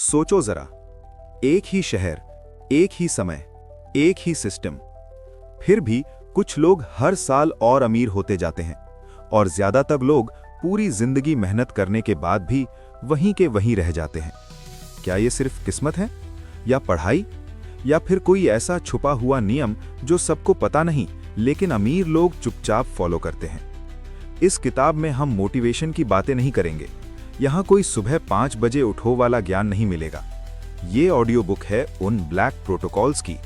सोचो जरा, एक ही शहर, एक ही समय, एक ही सिस्टम, फिर भी कुछ लोग हर साल और अमीर होते जाते हैं और ज्यादातर लोग पूरी जिंदगी मेहनत करने के बाद भी वहीं के वहीं रह जाते हैं। क्या ये सिर्फ किस्मत है, या पढ़ाई, या फिर कोई ऐसा छुपा हुआ नियम जो सबको पता नहीं लेकिन अमीर लोग चुपचाप फॉलो करते हैं? इस किताब में हम मोटिवेशन की बातें नहीं करेंगे। यहाँ कोई सुबह 5 बजे उठो वाला ज्ञान नहीं मिलेगा। ये ऑडियो बुक है उन ब्लैक प्रोटोकॉल्स की,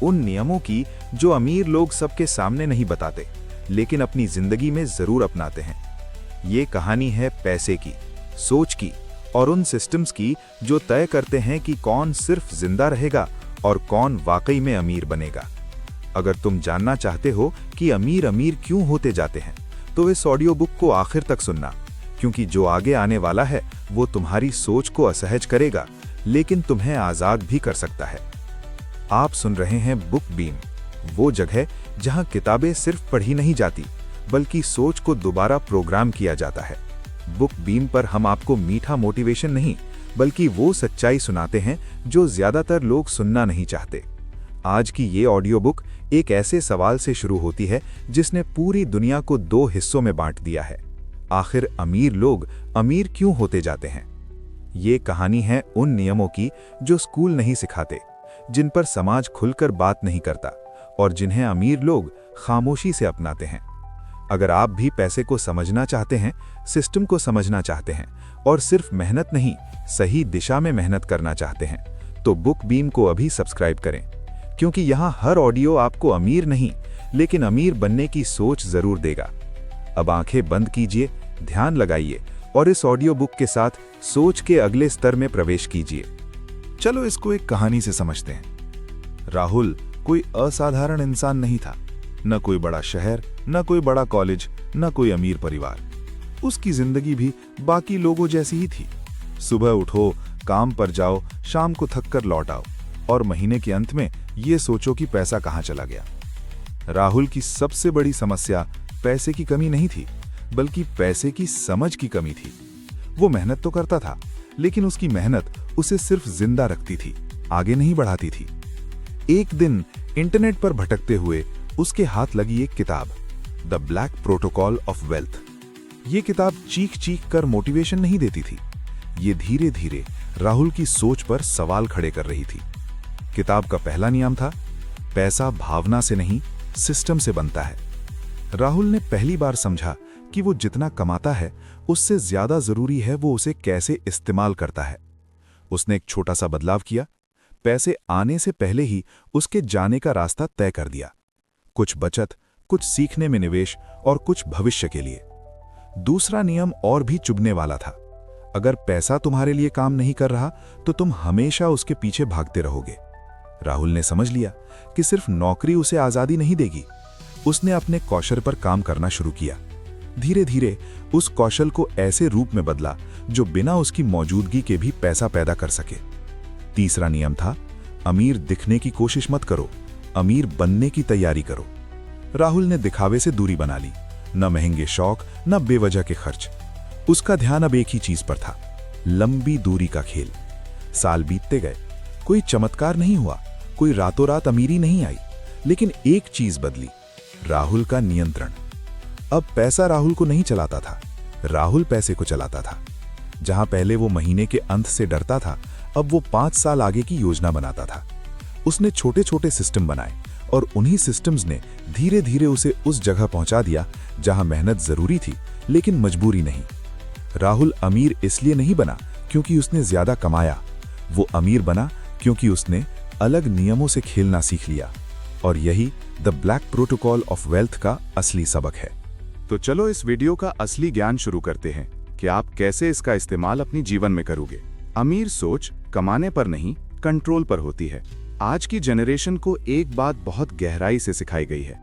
उन नियमों की जो अमीर लोग सबके सामने नहीं बताते लेकिन अपनी जिंदगी में जरूर अपनाते हैं। ये कहानी है पैसे की, सोच की और उन सिस्टम्स की जो तय करते हैं कि कौन सिर्फ जिंदा रहेगा और कौन वाकई में अमीर बनेगा। अगर तुम जानना चाहते हो कि अमीर अमीर क्यों होते जाते हैं तो इस ऑडियो बुक को आखिर तक सुनना, क्योंकि जो आगे आने वाला है वो तुम्हारी सोच को असहज करेगा लेकिन तुम्हें आजाद भी कर सकता है। आप सुन रहे हैं बुक बीम, वो जगह जहां किताबें सिर्फ पढ़ी नहीं जाती बल्कि सोच को दोबारा प्रोग्राम किया जाता है। बुक बीम पर हम आपको मीठा मोटिवेशन नहीं बल्कि वो सच्चाई सुनाते हैं जो ज्यादातर लोग सुनना नहीं चाहते। आज की ये ऑडियो बुक एक ऐसे सवाल से शुरू होती है जिसने पूरी दुनिया को 2 हिस्सों में बांट दिया है। आखिर अमीर लोग अमीर क्यों होते जाते हैं? ये कहानी है उन नियमों की जो स्कूल नहीं सिखाते, जिन पर समाज खुलकर बात नहीं करता और जिन्हें अमीर लोग खामोशी से अपनाते हैं। अगर आप भी पैसे को समझना चाहते हैं, सिस्टम को समझना चाहते हैं और सिर्फ मेहनत नहीं सही दिशा में मेहनत करना चाहते हैं तो बुक बीम को अभी सब्सक्राइब करें, क्योंकि यहाँ हर ऑडियो आपको अमीर नहीं लेकिन अमीर बनने की सोच जरूर देगा। अब आंखें बंद कीजिए, ध्यान लगाइए और इस ऑडियो बुक के साथ सोच के अगले स्तर में प्रवेश कीजिए। चलो इसको एक कहानी से समझते हैं। राहुल कोई असाधारण इंसान नहीं था, न कोई बड़ा शहर, न कोई बड़ा कॉलेज, न कोई अमीर परिवार। उसकी जिंदगी भी बाकी लोगों जैसी ही थी। सुबह उठो, काम पर जाओ, शाम को थककर लौट आओ और महीने के अंत में ये सोचो कि पैसा कहाँ चला गया। राहुल की सबसे बड़ी समस्या पैसे की कमी नहीं थी बल्कि पैसे की समझ की कमी थी। वो मेहनत तो करता था लेकिन उसकी मेहनत उसे सिर्फ जिंदा रखती थी, आगे नहीं बढ़ाती थी। एक दिन इंटरनेट पर भटकते हुए उसके हाथ लगी एक किताब, the black protocol of wealth. ये किताब चीख चीख कर मोटिवेशन नहीं देती थी, ये धीरे धीरे राहुल की सोच पर सवाल खड़े कर रही थी। किताब का पहला नियम था, पैसा भावना से नहीं सिस्टम से बनता है। राहुल ने पहली बार समझा कि वो जितना कमाता है उससे ज्यादा जरूरी है वो उसे कैसे इस्तेमाल करता है। उसने एक छोटा सा बदलाव किया, पैसे आने से पहले ही उसके जाने का रास्ता तय कर दिया। कुछ बचत, कुछ सीखने में निवेश और कुछ भविष्य के लिए। दूसरा नियम और भी चुभने वाला था, अगर पैसा तुम्हारे लिए काम नहीं कर रहा तो तुम हमेशा उसके पीछे भागते रहोगे। राहुल ने समझ लिया कि सिर्फ नौकरी उसे आजादी नहीं देगी। उसने अपने कौशल पर काम करना शुरू किया। धीरे धीरे उस कौशल को ऐसे रूप में बदला जो बिना उसकी मौजूदगी के भी पैसा पैदा कर सके। तीसरा नियम था, अमीर दिखने की कोशिश मत करो, अमीर बनने की तैयारी करो। राहुल ने दिखावे से दूरी बना ली, न महंगे शौक न बेवजह के खर्च। उसका ध्यान अब एक ही चीज पर था, लंबी दूरी का खेल। साल बीतते गए, कोई चमत्कार नहीं हुआ, कोई रातों रात अमीरी नहीं आई, लेकिन एक चीज बदली, राहुल का नियंत्रण। अब पैसा राहुल को नहीं चलाता था, राहुल पैसे को चलाता था। जहां पहले वो महीने के अंत से डरता था, अब वो 5 साल आगे की योजना बनाता था। उसने छोटे छोटे सिस्टम बनाए और उन्हीं सिस्टम्स ने धीरे धीरे उसे उस जगह पहुंचा दिया जहां मेहनत जरूरी थी लेकिन मजबूरी नहीं। राहुल अमीर इसलिए नहीं बना क्योंकि उसने ज्यादा कमाया, वो अमीर बना क्योंकि उसने अलग नियमों से खेलना सीख लिया। और यही the black protocol of wealth का असली सबक है। तो चलो इस वीडियो का असली ज्ञान शुरू करते हैं कि आप कैसे इसका इस्तेमाल अपनी जीवन में करोगे। अमीर सोच कमाने पर नहीं, कंट्रोल पर होती है। आज की जनरेशन को एक बात बहुत गहराई से सिखाई गई है,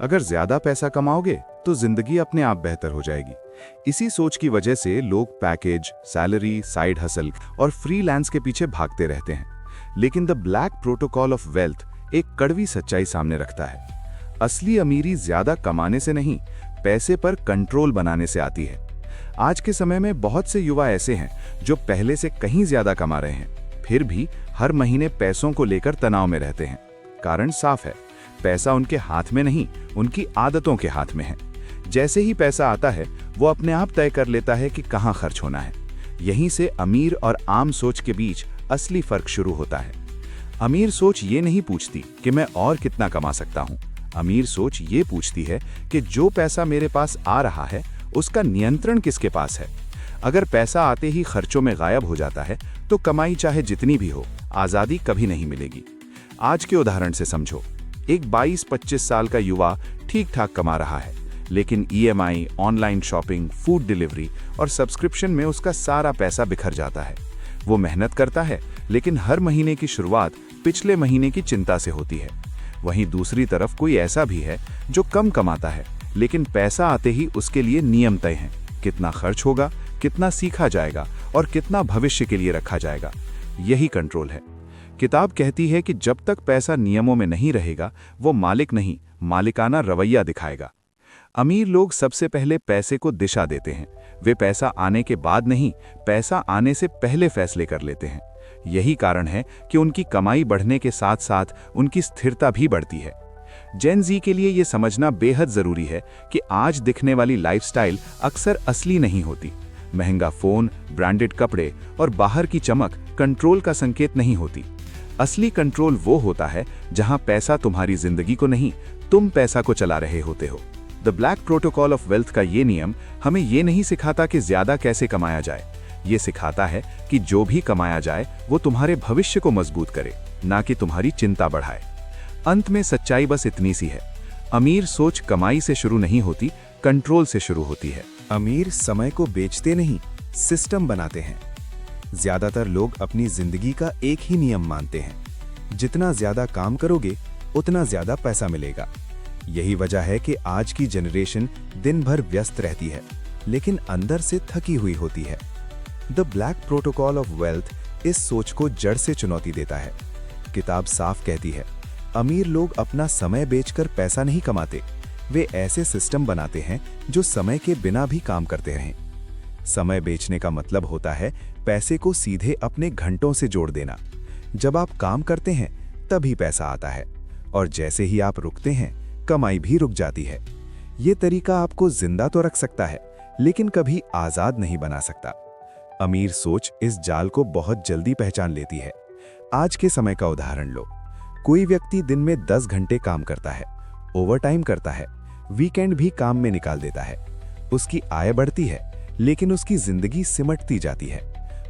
अगर ज्यादा पैसा कमाओगे तो जिंदगी अपने आप बेहतर हो जाएगी। इसी सोच की वजह से लोग पैकेज, सैलरी, साइड हसल और फ्रीलांस के पीछे भागते रहते हैं। लेकिन the black protocol of wealth एक कड़वी सच्चाई सामने रखता है। असली अमीरी ज्यादा कमाने से नहीं, पैसे पर कंट्रोल बनाने से आती है। आज के समय में बहुत से युवा ऐसे हैं जो पहले से कहीं ज्यादा कमा रहे हैं, फिर भी हर महीने पैसों को लेकर तनाव में रहते हैं। कारण साफ है, पैसा उनके हाथ में नहीं, उनकी आदतों के हाथ में है। जैसे ही पैसा आता है, वो अपने आप तय कर लेता है कि कहाँ खर्च होना है। यहीं से अमीर और आम सोच के बीच असली फर्क शुरू होता है। अमीर सोच ये नहीं पूछती कि मैं और कितना कमा सकता हूँ। अमीर सोच ये पूछती है कि जो पैसा मेरे पास आ रहा है, उसका नियंत्रण किसके पास है। अगर पैसा आते ही खर्चों में गायब हो जाता है, तो कमाई चाहे जितनी भी हो, आज़ादी कभी नहीं मिलेगी। आज के उदाहरण से समझो। एक 22-25 साल का युवा ठीक ठाक कमा रहा है, लेकिन EMI, online shopping, food delivery और सब्सक्रिप्शन में उसका सारा पैसा बिखर जाता है। वो मेहनत करता है, लेकिन हर महीने की शुरुआत पिछले महीने की चिंता से होती है। वहीं दूसरी तरफ कोई ऐसा भी है जो कम कमाता है, लेकिन पैसा आते ही उसके लिए नियम तय हैं। कितना खर्च होगा, कितना सीखा जाएगा और कितना भविष्य के लिए रखा जाएगा। यही कंट्रोल है। किताब कहती है कि जब तक पैसा नियमों में नहीं रहेगा, वो मालिक नहीं, मालिकाना रवैया दिखाएगा। अमीर लोग सबसे पहले पैसे को दिशा देते हैं। वे पैसा आने के बाद नहीं, पैसा आने से पहले फैसले कर लेते हैं। यही कारण है कि उनकी कमाई बढ़ने के साथ साथ उनकी स्थिरता भी बढ़ती है। जेन ज़ी के लिए ये समझना बेहद ज़रूरी है कि आज दिखने वाली लाइफस्टाइल अक्सर असली नहीं होती। महंगा फ़ोन, ब्रांडेड कपड़े और बाहर की चमक कंट्रोल का संकेत नहीं होती। असली कंट्रोल वो होता है जहां पैसा तुम्हारी जिंदगी को नहीं, तुम पैसा को चला रहे होते हो। The black protocol of wealth का ये नियम हमें ये नहीं सिखाता कि ज्यादा कैसे कमाया जाए। ये सिखाता है कि जो भी कमाया जाए वो तुम्हारे भविष्य को मजबूत करे, ना कि तुम्हारी चिंता बढ़ाए। अंत में सच्चाई बस इतनी सी है, अमीर सोच कमाई से शुरू नहीं होती, कंट्रोल से शुरू होती है। अमीर समय को बेचते नहीं, सिस्टम बनाते हैं। ज्यादातर लोग अपनी जिंदगी का एक ही नियम मानते हैं, जितना ज्यादा काम करोगे उतना ज्यादा पैसा मिलेगा। यही वजह है कि आज की जनरेशन दिन भर व्यस्त रहती है, लेकिन अंदर से थकी हुई होती है। The black protocol of wealth इस सोच को जड़ से चुनौती देता है। किताब साफ कहती है, अमीर लोग अपना समय बेचकर पैसा नहीं कमाते, वे ऐसे सिस्टम बनाते हैं जो समय के बिना भी काम करते रहें। समय बेचने का मतलब होता है पैसे को सीधे अपने घंटों से जोड़ देना। जब आप काम करते हैं तभी पैसा आता है, और जैसे ही आप रुकते हैं कमाई भी रुक जाती है। ये तरीका आपको जिंदा तो रख सकता है, लेकिन कभी आजाद नहीं बना सकता। अमीर सोच इस जाल को बहुत जल्दी पहचान लेती है। आज के समय का उदाहरण लो। कोई व्यक्ति दिन में 10 घंटे काम करता है, ओवरटाइम करता है, वीकेंड भी काम में निकाल देता है। उसकी आय बढ़ती है, लेकिन उसकी जिंदगी सिमटती जाती है।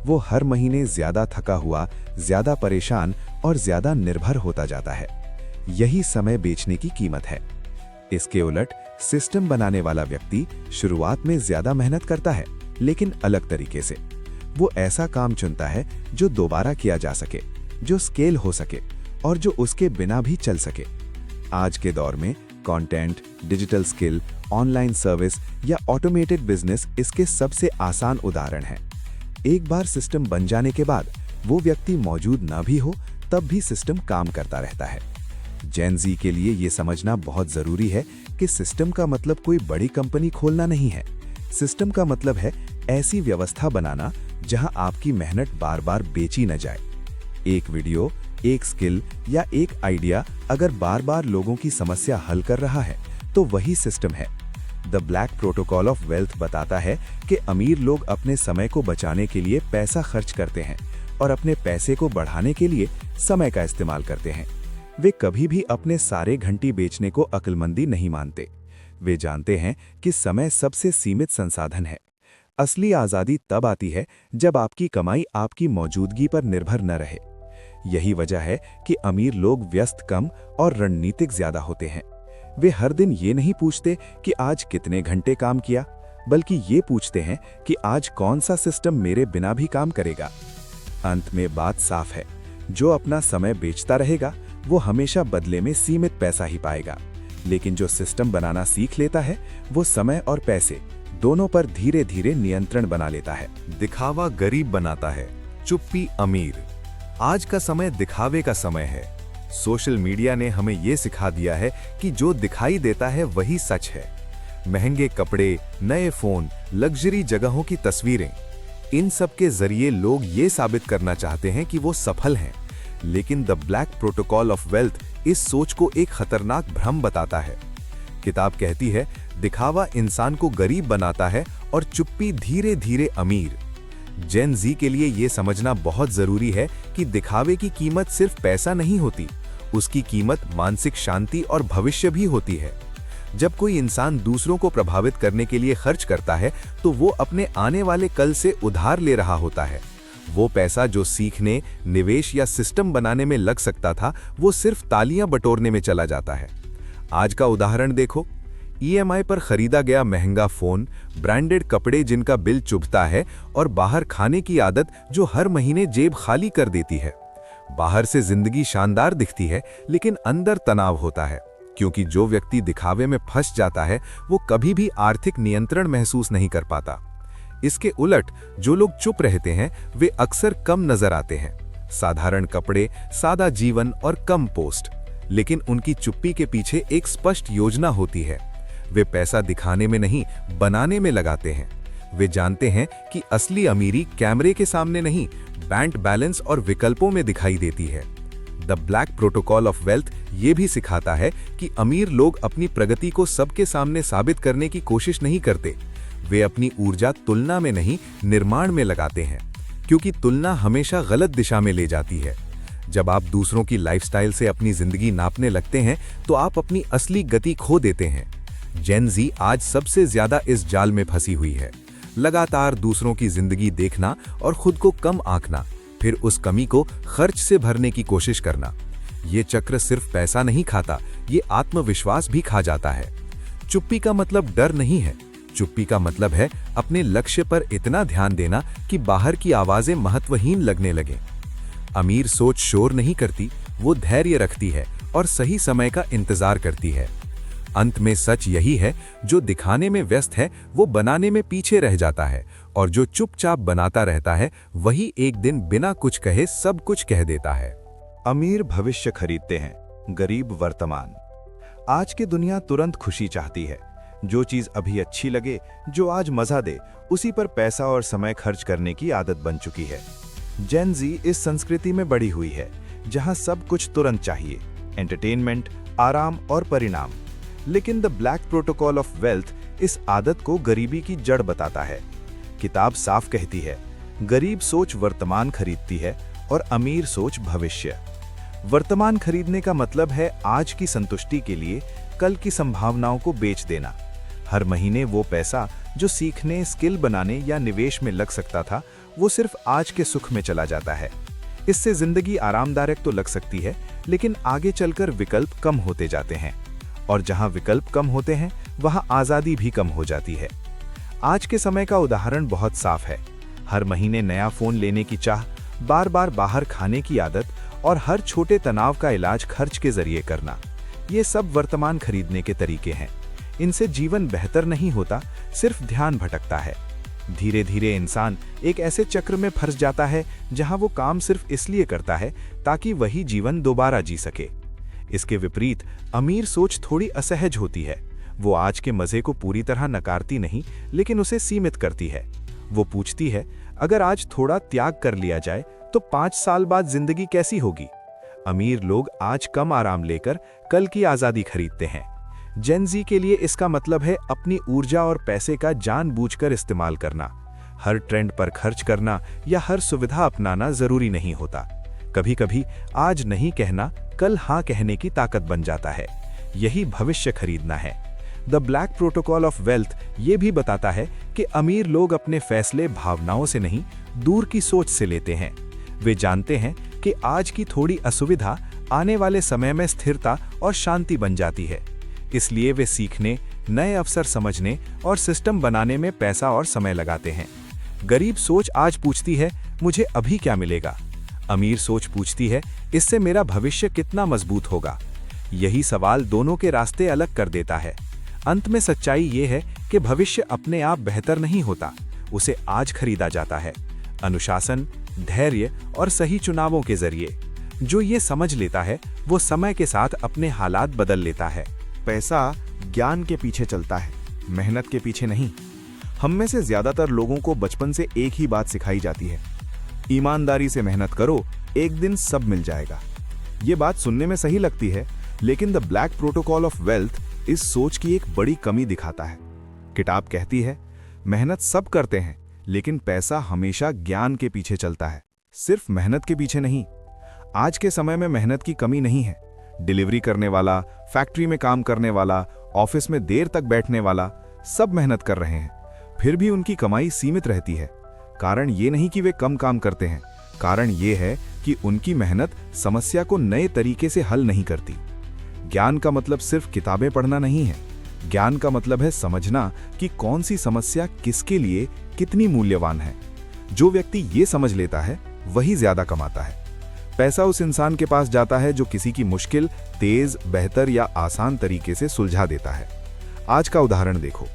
वो हर महीने ज्यादा थका हुआ, ज्यादा परेशान और ज्यादा निर्भर होता जाता है। यही समय बेचने की कीमत है। इसके उलट सिस्टम बनाने वाला व्यक्ति शुरुआत में ज्यादा मेहनत करता है, लेकिन अलग तरीके से। वो ऐसा काम चुनता है जो दोबारा किया जा सके, जो स्केल हो सके और जो उसके बिना भी चल सके। आज के दौर में content, digital skill, online service या ऑटोमेटेड बिजनेस इसके सबसे आसान उदाहरण हैं। एक बार सिस्टम बन जाने के बाद वो व्यक्ति मौजूद न भी हो तब भी सिस्टम काम करता रहता है। जेन ज़ी के लिए ये समझना बहुत जरूरी है कि सिस्टम का मतलब कोई बड़ी कंपनी खोलना नहीं है। सिस्टम का मतलब है ऐसी व्यवस्था बनाना जहां आपकी मेहनत बार बार बेची न जाए। एक वीडियो, एक स्किल या एक आइडिया अगर बार बार लोगों की समस्या हल कर रहा है तो वही सिस्टम है। The black protocol of wealth बताता है कि अमीर लोग अपने समय को बचाने के लिए पैसा खर्च करते हैं और अपने पैसे को बढ़ाने के लिए समय का इस्तेमाल करते हैं। वे कभी भी अपने सारे घंटी बेचने को अक्लमंदी नहीं मानते। वे जानते हैं कि समय सबसे सीमित संसाधन है। असली आज़ादी तब आती है जब आपकी कमाई आपकी मौजूदगी पर निर्भर न रहे। यही वजह है कि अमीर लोग व्यस्त कम और रणनीतिक ज्यादा होते हैं। वे हर दिन ये नहीं पूछते कि आज कितने घंटे काम किया, बल्कि ये पूछते हैं कि आज कौन सा सिस्टम मेरे बिना भी काम करेगा। अंत में बात साफ है, जो अपना समय बेचता रहेगा वो हमेशा बदले में सीमित पैसा ही पाएगा, लेकिन जो सिस्टम बनाना सीख लेता है वो समय और पैसे दोनों पर धीरे धीरे नियंत्रण बना लेता है। दिखावा गरीब बनाता है, चुप्पी अमीर। आज का समय दिखावे का समय है। सोशल मीडिया ने हमें ये सिखा दिया है कि जो दिखाई देता है वही सच है। महंगे कपड़े, नए फोन, लग्जरी जगहों की तस्वीरें, इन सब के जरिए लोग ये साबित करना चाहते हैं कि वो सफल हैं। लेकिन the black protocol of wealth इस सोच को एक खतरनाक भ्रम बताता है। किताब कहती है, दिखावा इंसान को गरीब बनाता है और चुप्पी धीरे धीरे अमीर। जेन ज़ी के लिए यह समझना बहुत जरूरी है कि दिखावे की कीमत सिर्फ पैसा नहीं होती, उसकी कीमत मानसिक शांति और भविष्य भी होती है। जब कोई इंसान दूसरों को प्रभावित करने के लिए खर्च करता है तो वो अपने आने वाले कल से उधार ले रहा होता है। वो पैसा जो सीखने, निवेश या सिस्टम बनाने में लग सकता था, वो सिर्फ तालियां बटोरने में चला जाता है। आज का उदाहरण देखो, ईएमआई पर खरीदा गया महंगा फोन, ब्रांडेड कपड़े जिनका बिल चुभता है और बाहर खाने की आदत जो हर महीने जेब खाली कर देती है। बाहर से जिंदगी शानदार दिखती है लेकिन अंदर तनाव होता है, क्योंकि जो व्यक्ति दिखावे में फंस जाता है वो कभी भी आर्थिक नियंत्रण महसूस नहीं कर पाता। इसके उलट जो लोग चुप रहते हैं वे अक्सर कम नजर आते हैं। साधारण कपड़े, सादा जीवन और कम पोस्ट, लेकिन उनकी चुप्पी के पीछे एक स्पष्ट योजना होती है। वे पैसा दिखाने में नहीं, बनाने में लगाते हैं। वे जानते हैं कि असली अमीरी कैमरे के सामने नहीं, बैंक बैलेंस और विकल्पों में दिखाई देती है। The black protocol of wealth ये भी सिखाता है कि अमीर लोग अपनी प्रगति को सबके सामने साबित करने की कोशिश नहीं करते। वे अपनी ऊर्जा तुलना में नहीं, निर्माण में लगाते हैं, क्योंकि तुलना हमेशा गलत दिशा में ले जाती है। जब आप दूसरों की लाइफस्टाइल से अपनी जिंदगी नापने लगते हैं तो आप अपनी असली गति खो देते हैं। जेन ज़ी आज सबसे ज्यादा इस जाल में फंसी हुई है। लगातार दूसरों की जिंदगी देखना और खुद को कम आंकना, फिर उस कमी को खर्च से भरने की कोशिश करना। ये चक्र सिर्फ पैसा नहीं खाता, ये आत्मविश्वास भी खा जाता है। चुप्पी का मतलब डर नहीं है, चुप्पी का मतलब है अपने लक्ष्य पर इतना ध्यान देना कि बाहर की आवाजें महत्वहीन लगने लगें। अमीर सोच शोर नहीं करती, वो धैर्य रखती है और सही समय का इंतजार करती है। अंत में सच यही है, जो दिखाने में व्यस्त है वो बनाने में पीछे रह जाता है, और जो चुपचाप बनाता रहता है वही एक दिन बिना कुछ कहे सब कुछ कह देता है। अमीर भविष्य खरीदते हैं, गरीब वर्तमान। आज की दुनिया तुरंत खुशी चाहती है। जो चीज अभी अच्छी लगे, जो आज मजा दे, उसी पर पैसा और समय खर्च करने की आदत बन चुकी है। जेन ज़ी इस संस्कृति में बड़ी हुई है जहां सब कुछ तुरंत चाहिए, एंटरटेनमेंट, आराम और परिणाम। लेकिन the black protocol of wealth इस आदत को गरीबी की जड़ बताता है। किताब साफ कहती है, गरीब सोच वर्तमान खरीदती है और अमीर सोच भविष्य। वर्तमान खरीदने का मतलब है आज की संतुष्टि के लिए कल की संभावनाओं को बेच देना। हर महीने वो पैसा जो सीखने, स्किल बनाने या निवेश में लग सकता था, वो सिर्फ आज के सुख में चला जाता है। इससे जिंदगी आरामदायक तो लग सकती है, लेकिन आगे चलकर विकल्प कम होते जाते हैं, और जहां विकल्प कम होते हैं वहां आजादी भी कम हो जाती है। आज के समय का उदाहरण बहुत साफ है। हर महीने नया फोन लेने की चाह, बार बार बाहर खाने की आदत और हर छोटे तनाव का इलाज खर्च के जरिए करना, ये सब वर्तमान खरीदने के तरीके हैं। इनसे जीवन बेहतर नहीं होता, सिर्फ ध्यान भटकता है। धीरे धीरे इंसान एक ऐसे चक्र में फंस जाता है जहां वो काम सिर्फ इसलिए करता है ताकि वही जीवन दोबारा जी सके। इसके विपरीत अमीर सोच थोड़ी असहज होती है। वो आज के मजे को पूरी तरह नकारती नहीं, लेकिन उसे सीमित करती है। वो पूछती है, अगर आज थोड़ा त्याग कर लिया जाए तो 5 साल बाद जिंदगी कैसी होगी? अमीर लोग आज कम आराम लेकर कल की आजादी खरीदते हैं। जेन ज़ी के लिए इसका मतलब है अपनी ऊर्जा और पैसे का जानबूझकर इस्तेमाल करना। हर ट्रेंड पर खर्च करना या हर सुविधा अपनाना जरूरी नहीं होता। कभी कभी आज नहीं कहना कल हाँ कहने की ताकत बन जाता है। यही भविष्य खरीदना है। The black protocol of wealth ये भी बताता है कि अमीर लोग अपने फैसले भावनाओं से नहीं, दूर की सोच से लेते हैं। वे जानते हैं कि आज की थोड़ी असुविधा आने वाले समय में स्थिरता और शांति बन जाती है। इसलिए वे सीखने, नए अवसर समझने और सिस्टम बनाने में पैसा और समय लगाते हैं। गरीब सोच आज पूछती है, मुझे अभी क्या मिलेगा? अमीर सोच पूछती है, इससे मेरा भविष्य कितना मजबूत होगा? यही सवाल दोनों के रास्ते अलग कर देता है। अंत में सच्चाई ये है कि भविष्य अपने आप बेहतर नहीं होता, उसे आज खरीदा जाता है, अनुशासन, धैर्य और सही चुनावों के जरिए। जो ये समझ लेता है वो समय के साथ अपने हालात बदल लेता है। पैसा ज्ञान के पीछे चलता है, मेहनत के पीछे नहीं। हम में से ज्यादातर लोगों को बचपन से एक ही बात सिखाई जाती है, ईमानदारी से मेहनत करो, एक दिन सब मिल जाएगा। ये बात सुनने में सही लगती है, लेकिन the black protocol of wealth इस सोच की एक बड़ी कमी दिखाता है। किताब कहती है, मेहनत सब करते हैं, लेकिन पैसा हमेशा ज्ञान के पीछे चलता है, सिर्फ मेहनत के पीछे नहीं। आज के समय में मेहनत की कमी नहीं है। डिलीवरी करने वाला, फैक्ट्री में काम करने वाला, ऑफिस में देर तक बैठने वाला, सब मेहनत कर रहे हैं, फिर भी उनकी कमाई सीमित रहती है। कारण ये नहीं कि वे कम काम करते हैं, कारण ये है कि उनकी मेहनत समस्या को नए तरीके से हल नहीं करती। ज्ञान का मतलब सिर्फ किताबें पढ़ना नहीं है। ज्ञान का मतलब है समझना कि कौन सी समस्या किसके लिए कितनी मूल्यवान है। जो व्यक्ति ये समझ लेता है वही ज्यादा कमाता है। पैसा उस इंसान के पास जाता है जो किसी की मुश्किल तेज, बेहतर या आसान तरीके से सुलझा देता है। आज का उदाहरण देखो,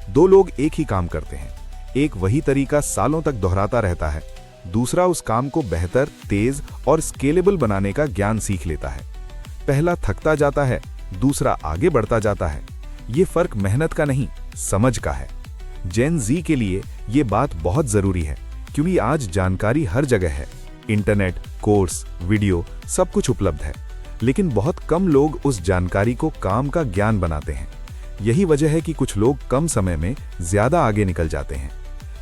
दो लोग एक ही काम करते हैं, एक वही तरीका सालों तक दोहराता रहता है, दूसरा उस काम को बेहतर, तेज और स्केलेबल बनाने का ज्ञान सीख लेता है। पहला थकता जाता है, दूसरा आगे बढ़ता जाता है। ये फर्क मेहनत का नहीं, समझ का है। जेन जी के लिए ये बात बहुत जरूरी है, क्योंकि आज जानकारी हर जगह है, इंटरनेट, कोर्स, वीडियो, सब कुछ उपलब्ध है, लेकिन बहुत कम लोग उस जानकारी को काम का ज्ञान बनाते हैं। यही वजह है कि कुछ लोग कम समय में ज्यादा आगे निकल जाते हैं।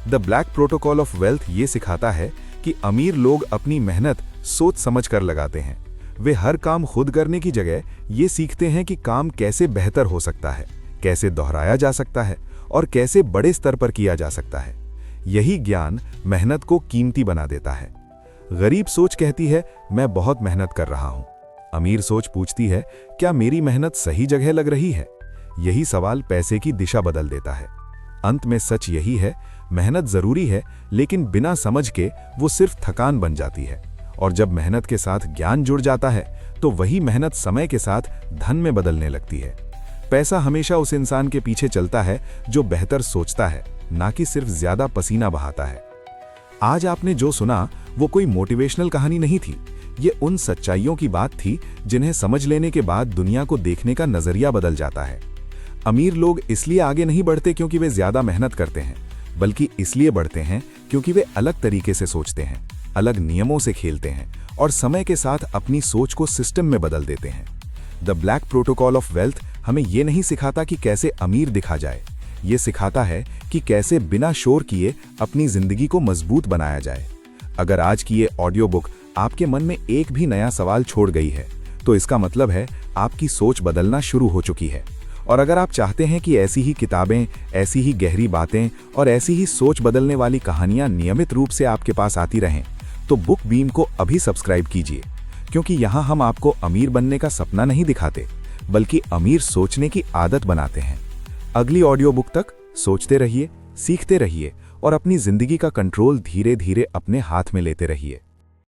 The black protocol of wealth ये सिखाता है कि अमीर लोग अपनी मेहनत सोच समझ कर लगाते हैं। वे हर काम खुद करने की जगह ये सीखते हैं कि काम कैसे बेहतर हो सकता है, कैसे दोहराया जा सकता है और कैसे बड़े स्तर पर किया जा सकता है। यही ज्ञान मेहनत को कीमती बना देता है। गरीब सोच कहती है, मैं बहुत मेहनत कर रहा हूं। अमीर सोच पूछती है, क्या मेरी मेहनत सही जगह लग रही है? यही सवाल पैसे की दिशा बदल देता है। अंत में सच यही है, मेहनत जरूरी है, लेकिन बिना समझ के वो सिर्फ थकान बन जाती है। और जब मेहनत के साथ ज्ञान जुड़ जाता है तो वही मेहनत समय के साथ धन में बदलने लगती है। पैसा हमेशा उस इंसान के पीछे चलता है जो बेहतर सोचता है, ना कि सिर्फ ज्यादा पसीना बहाता है। आज आपने जो सुना वो कोई मोटिवेशनल कहानी नहीं थी, ये उन सच्चाइयों की बात थी जिन्हें समझ लेने के बाद दुनिया को देखने का नजरिया बदल जाता है। अमीर लोग इसलिए आगे नहीं बढ़ते क्योंकि वे ज्यादा मेहनत करते हैं, बल्कि इसलिए बढ़ते हैं क्योंकि वे अलग तरीके से सोचते हैं, अलग नियमों से खेलते हैं और समय के साथ अपनी सोच को सिस्टम में बदल देते हैं। The black protocol of wealth हमें यह नहीं सिखाता कि कैसे अमीर दिखा जाए, ये सिखाता है कि कैसे बिना शोर किए अपनी जिंदगी को मजबूत बनाया जाए। अगर आज की ये ऑडियो बुक आपके मन में एक भी नया सवाल छोड़ गई है, तो इसका मतलब है आपकी सोच बदलना शुरू हो चुकी है। और अगर आप चाहते हैं कि ऐसी ही किताबें, ऐसी ही गहरी बातें और ऐसी ही सोच बदलने वाली कहानियां नियमित रूप से आपके पास आती रहें, तो बुक बीम को अभी सब्सक्राइब कीजिए, क्योंकि यहाँ हम आपको अमीर बनने का सपना नहीं दिखाते, बल्कि अमीर सोचने की आदत बनाते हैं। अगली ऑडियो बुक तक सोचते रहिए, सीखते रहिए और अपनी जिंदगी का कंट्रोल धीरे धीरे अपने हाथ में लेते रहिए।